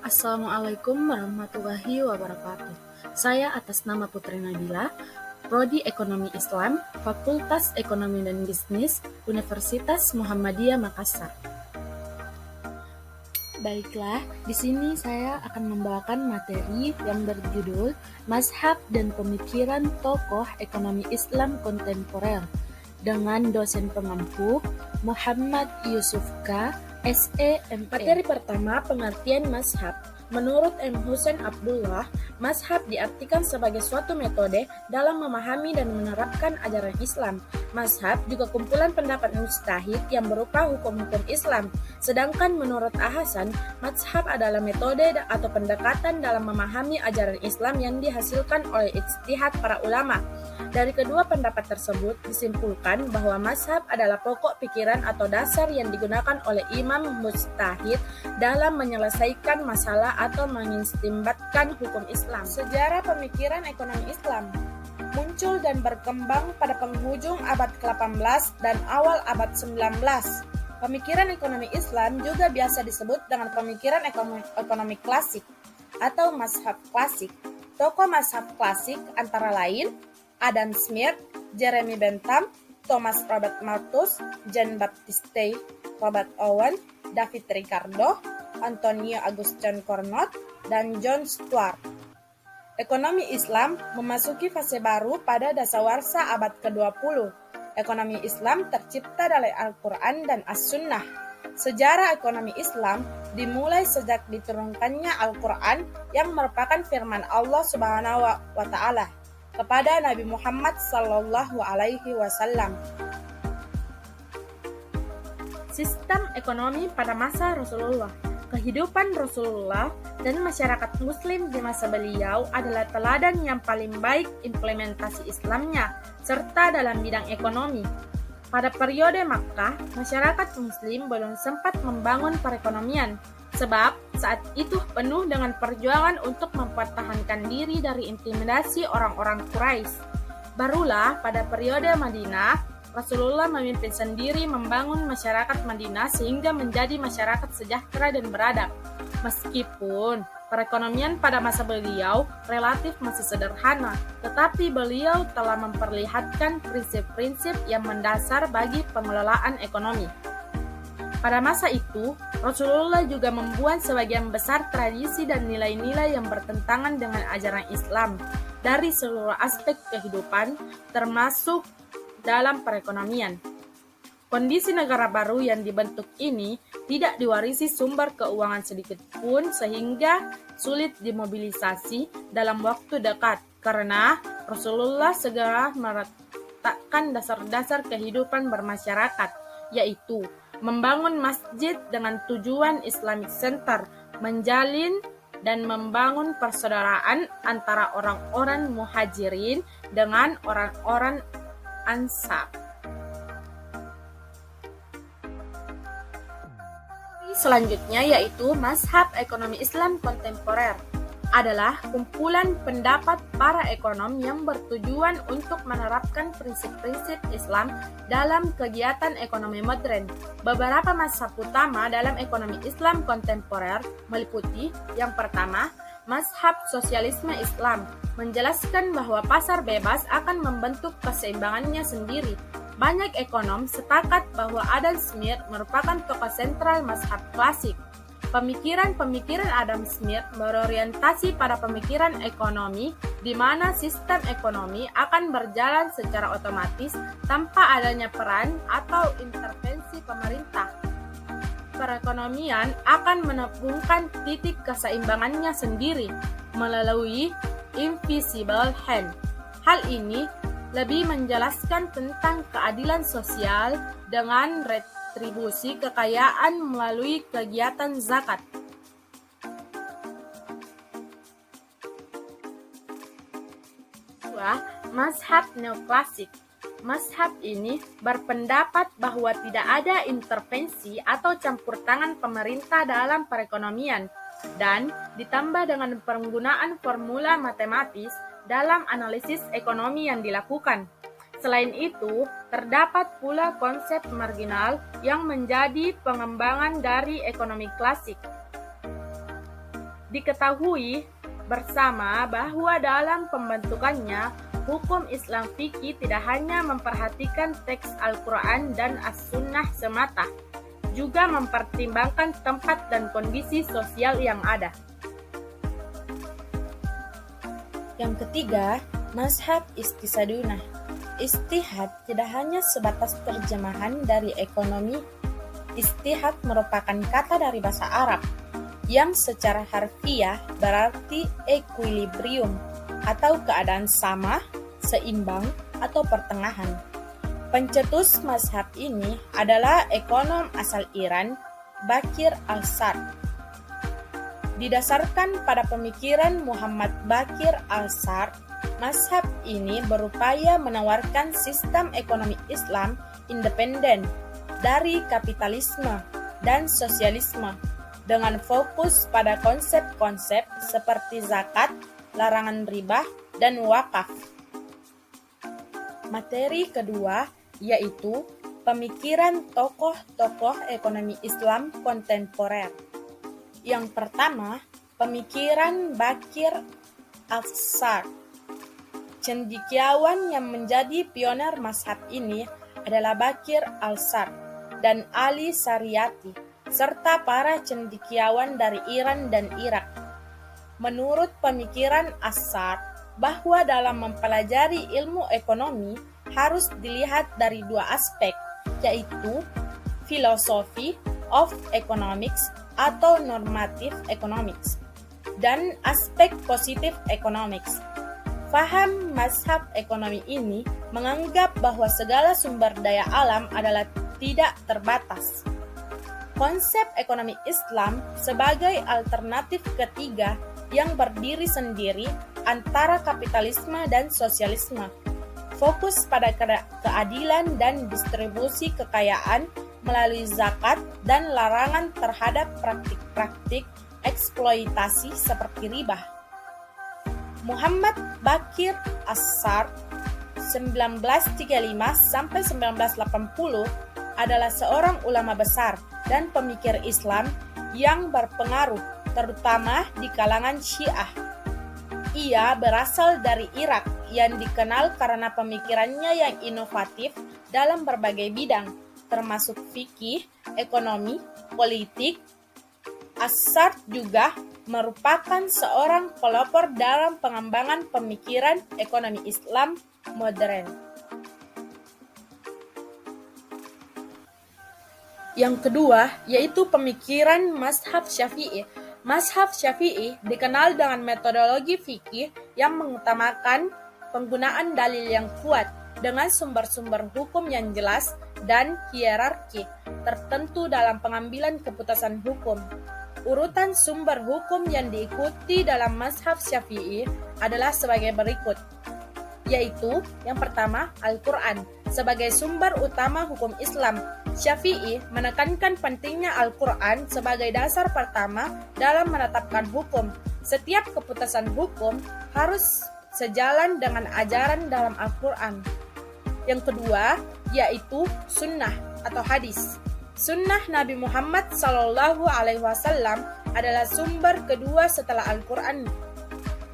Assalamualaikum warahmatullahi wabarakatuh. Saya atas nama Putri Nabila, Prodi Ekonomi Islam, Fakultas Ekonomi dan Bisnis, Universitas Muhammadiyah Makassar. Baiklah, di sini saya akan membawakan materi yang berjudul Mazhab dan Pemikiran Tokoh Ekonomi Islam Kontemporer dengan dosen pengampu Muhammad Yusuf K. SEMP. Materi pertama, pengertian mazhab. Menurut M. Hussein Abdullah, mazhab diartikan sebagai suatu metode dalam memahami dan menerapkan ajaran Islam. Mazhab juga kumpulan pendapat mujtahid yang berupa hukum-hukum Islam. Sedangkan menurut Hasan, mazhab adalah metode atau pendekatan dalam memahami ajaran Islam yang dihasilkan oleh ijtihad para ulama. Dari kedua pendapat tersebut disimpulkan bahwa mazhab adalah pokok pikiran atau dasar yang digunakan oleh imam mujtahid dalam menyelesaikan masalah atau mengistimbatkan hukum Islam. Sejarah pemikiran ekonomi Islam muncul dan berkembang pada penghujung abad ke-18 dan awal abad 19. Pemikiran ekonomi Islam juga biasa disebut dengan pemikiran ekonomi klasik atau mazhab klasik. Tokoh mazhab klasik antara lain Adam Smith, Jeremy Bentham, Thomas Robert Malthus, Jean Baptiste Robert Owen, David Ricardo, Antonio Augustin Carnot, dan John Stuart. Ekonomi Islam memasuki fase baru pada dasawarsa abad ke-20. Ekonomi Islam tercipta dari Al-Quran dan As-Sunnah. Sejarah ekonomi Islam dimulai sejak diturunkannya Al-Quran yang merupakan firman Allah Subhanahu wa Ta'ala kepada Nabi Muhammad Sallallahu Alaihi Wasallam. Sistem ekonomi pada masa Rasulullah. Kehidupan Rasulullah dan masyarakat Muslim di masa beliau adalah teladan yang paling baik implementasi Islamnya, serta dalam bidang ekonomi. Pada periode Makkah, masyarakat Muslim belum sempat membangun perekonomian, sebab saat itu penuh dengan perjuangan untuk mempertahankan diri dari intimidasi orang-orang Quraisy. Barulah pada periode Madinah, Rasulullah memimpin sendiri membangun masyarakat Madinah sehingga menjadi masyarakat sejahtera dan beradab. Meskipun perekonomian pada masa beliau relatif masih sederhana, tetapi beliau telah memperlihatkan prinsip-prinsip yang mendasar bagi pengelolaan ekonomi. Pada masa itu, Rasulullah juga membuat sebagian besar tradisi dan nilai-nilai yang bertentangan dengan ajaran Islam dari seluruh aspek kehidupan, termasuk dalam perekonomian. Kondisi negara baru yang dibentuk ini tidak diwarisi sumber keuangan sedikit pun sehingga sulit dimobilisasi dalam waktu dekat karena Rasulullah segera meletakkan dasar-dasar kehidupan bermasyarakat, yaitu membangun masjid dengan tujuan Islamic Center, menjalin dan membangun persaudaraan antara orang-orang muhajirin dengan orang-orang Ansar. Selanjutnya yaitu mazhab ekonomi Islam kontemporer adalah kumpulan pendapat para ekonom yang bertujuan untuk menerapkan prinsip-prinsip Islam dalam kegiatan ekonomi modern. Beberapa mazhab utama dalam ekonomi Islam kontemporer meliputi yang pertama, mazhab sosialisme Islam menjelaskan bahwa pasar bebas akan membentuk keseimbangannya sendiri. Banyak ekonom sepakat bahwa Adam Smith merupakan tokoh sentral mazhab klasik. Pemikiran-pemikiran Adam Smith berorientasi pada pemikiran ekonomi di mana sistem ekonomi akan berjalan secara otomatis tanpa adanya peran atau intervensi pemerintah. Perekonomian akan menemukan titik keseimbangannya sendiri melalui invisible hand. Hal ini lebih menjelaskan tentang keadilan sosial dengan retribusi kekayaan melalui kegiatan zakat. Kedua, mazhab neoklasik. Mazhab ini berpendapat bahwa tidak ada intervensi atau campur tangan pemerintah dalam perekonomian dan ditambah dengan penggunaan formula matematis dalam analisis ekonomi yang dilakukan. Selain itu, terdapat pula konsep marginal yang menjadi pengembangan dari ekonomi klasik. Diketahui bersama bahwa dalam pembentukannya, hukum Islam fikih tidak hanya memperhatikan teks Al-Quran dan As-Sunnah semata, juga mempertimbangkan tempat dan kondisi sosial yang ada. Yang ketiga, mazhab istisadunah. Istihad tidak hanya sebatas terjemahan dari ekonomi. Istihad merupakan kata dari bahasa Arab yang secara harfiah berarti equilibrium atau keadaan sama, seimbang, atau pertengahan. Pencetus mazhab ini adalah ekonom asal Iran, Bakir al-Sarr. Didasarkan pada pemikiran Muhammad Bakir al-Sarr, mazhab ini berupaya menawarkan sistem ekonomi Islam independen dari kapitalisme dan sosialisme dengan fokus pada konsep-konsep seperti zakat, larangan riba, dan wakaf. Materi kedua yaitu pemikiran tokoh-tokoh ekonomi Islam kontemporer. Yang pertama, pemikiran Bakir al-Sarr. Cendekiawan yang menjadi pioner mazhab ini adalah Bakir al-Sarr dan Ali Sariyati, serta para cendekiawan dari Iran dan Irak. Menurut pemikiran As-Sarr, bahwa dalam mempelajari ilmu ekonomi harus dilihat dari dua aspek, yaitu philosophy of economics atau normative economics, dan aspek positif economics. Faham mazhab ekonomi ini menganggap bahwa segala sumber daya alam adalah tidak terbatas. Konsep ekonomi Islam sebagai alternatif ketiga yang berdiri sendiri antara kapitalisme dan sosialisme, fokus pada keadilan dan distribusi kekayaan melalui zakat dan larangan terhadap praktik-praktik eksploitasi seperti riba. Muhammad Bakir al-Sarr 1935 sampai 1980 adalah seorang ulama besar dan pemikir Islam yang berpengaruh terutama di kalangan Syiah. Ia berasal dari Irak yang dikenal karena pemikirannya yang inovatif dalam berbagai bidang, termasuk fikih, ekonomi, politik. As-Sarr juga merupakan seorang pelopor dalam pengembangan pemikiran ekonomi Islam modern. Yang kedua, yaitu pemikiran mazhab Syafi'i. Mazhab Syafi'i dikenal dengan metodologi fikih yang mengutamakan penggunaan dalil yang kuat dengan sumber-sumber hukum yang jelas dan hierarki tertentu dalam pengambilan keputusan hukum. Urutan sumber hukum yang diikuti dalam mazhab Syafi'i adalah sebagai berikut, yaitu yang pertama Al-Quran sebagai sumber utama hukum Islam. Syafi'i menekankan pentingnya Al-Quran sebagai dasar pertama dalam menetapkan hukum. Setiap keputusan hukum harus sejalan dengan ajaran dalam Al-Quran. Yang kedua, yaitu sunnah atau hadis. Sunnah Nabi Muhammad SAW adalah sumber kedua setelah Al-Quran.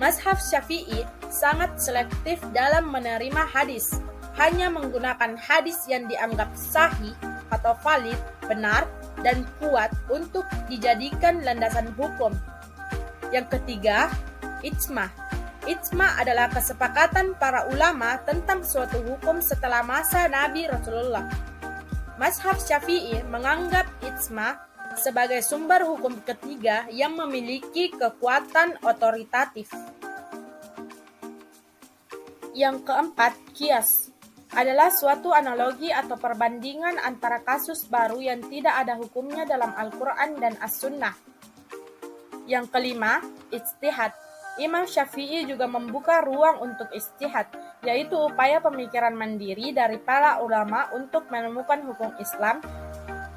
Mazhab Syafi'i sangat selektif dalam menerima hadis, hanya menggunakan hadis yang dianggap sahih atau valid, benar, dan kuat untuk dijadikan landasan hukum. Yang ketiga, ijma'. Ijma' adalah kesepakatan para ulama tentang suatu hukum setelah masa Nabi Rasulullah. Mazhab Syafi'i menganggap ijma' sebagai sumber hukum ketiga yang memiliki kekuatan otoritatif. Yang keempat, qiyas adalah suatu analogi atau perbandingan antara kasus baru yang tidak ada hukumnya dalam Al-Quran dan As-Sunnah. Yang kelima, ijtihad. Imam Syafi'i juga membuka ruang untuk ijtihad, yaitu upaya pemikiran mandiri dari para ulama untuk menemukan hukum Islam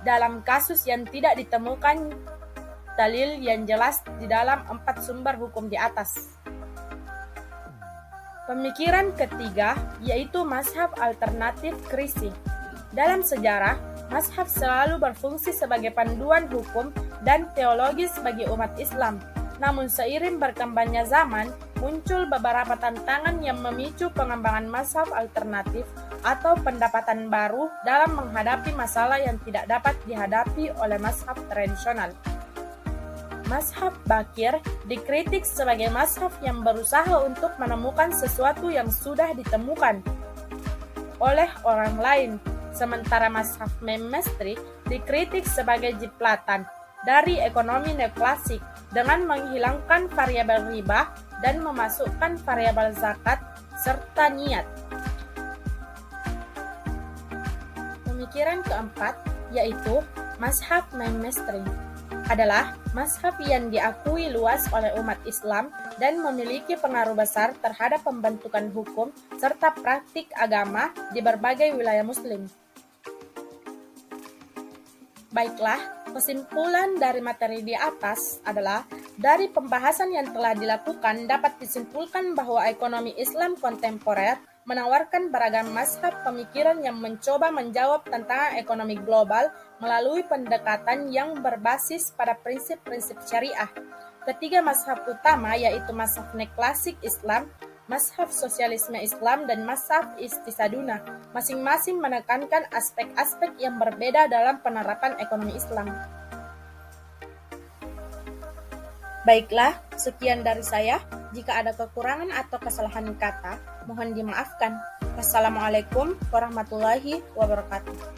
dalam kasus yang tidak ditemukan dalil yang jelas di dalam 4 sumber hukum di atas. Pemikiran ketiga yaitu mazhab alternatif Krisi. Dalam sejarah, mazhab selalu berfungsi sebagai panduan hukum dan teologis bagi umat Islam. Namun seiring berkembangnya zaman, muncul beberapa tantangan yang memicu pengembangan mazhab alternatif atau pendapatan baru dalam menghadapi masalah yang tidak dapat dihadapi oleh mazhab tradisional. Mazhab Bakir dikritik sebagai mazhab yang berusaha untuk menemukan sesuatu yang sudah ditemukan oleh orang lain, sementara mazhab Memestri dikritik sebagai jiplatan dari ekonomi neoklasik dengan menghilangkan variabel riba dan memasukkan variabel zakat serta niat. Pemikiran keempat, yaitu mazhab Memestri, adalah mazhab yang diakui luas oleh umat Islam dan memiliki pengaruh besar terhadap pembentukan hukum serta praktik agama di berbagai wilayah Muslim. Baiklah, kesimpulan dari materi di atas adalah dari pembahasan yang telah dilakukan dapat disimpulkan bahwa ekonomi Islam kontemporer menawarkan beragam mazhab pemikiran yang mencoba menjawab tantangan ekonomi global melalui pendekatan yang berbasis pada prinsip-prinsip syariah. Ketiga mazhab utama yaitu mazhab neklasik Islam, mazhab sosialisme Islam, dan mazhab istisaduna, masing-masing menekankan aspek-aspek yang berbeda dalam penerapan ekonomi Islam. Baiklah, sekian dari saya. Jika ada kekurangan atau kesalahan kata, mohon dimaafkan. Wassalamualaikum warahmatullahi wabarakatuh.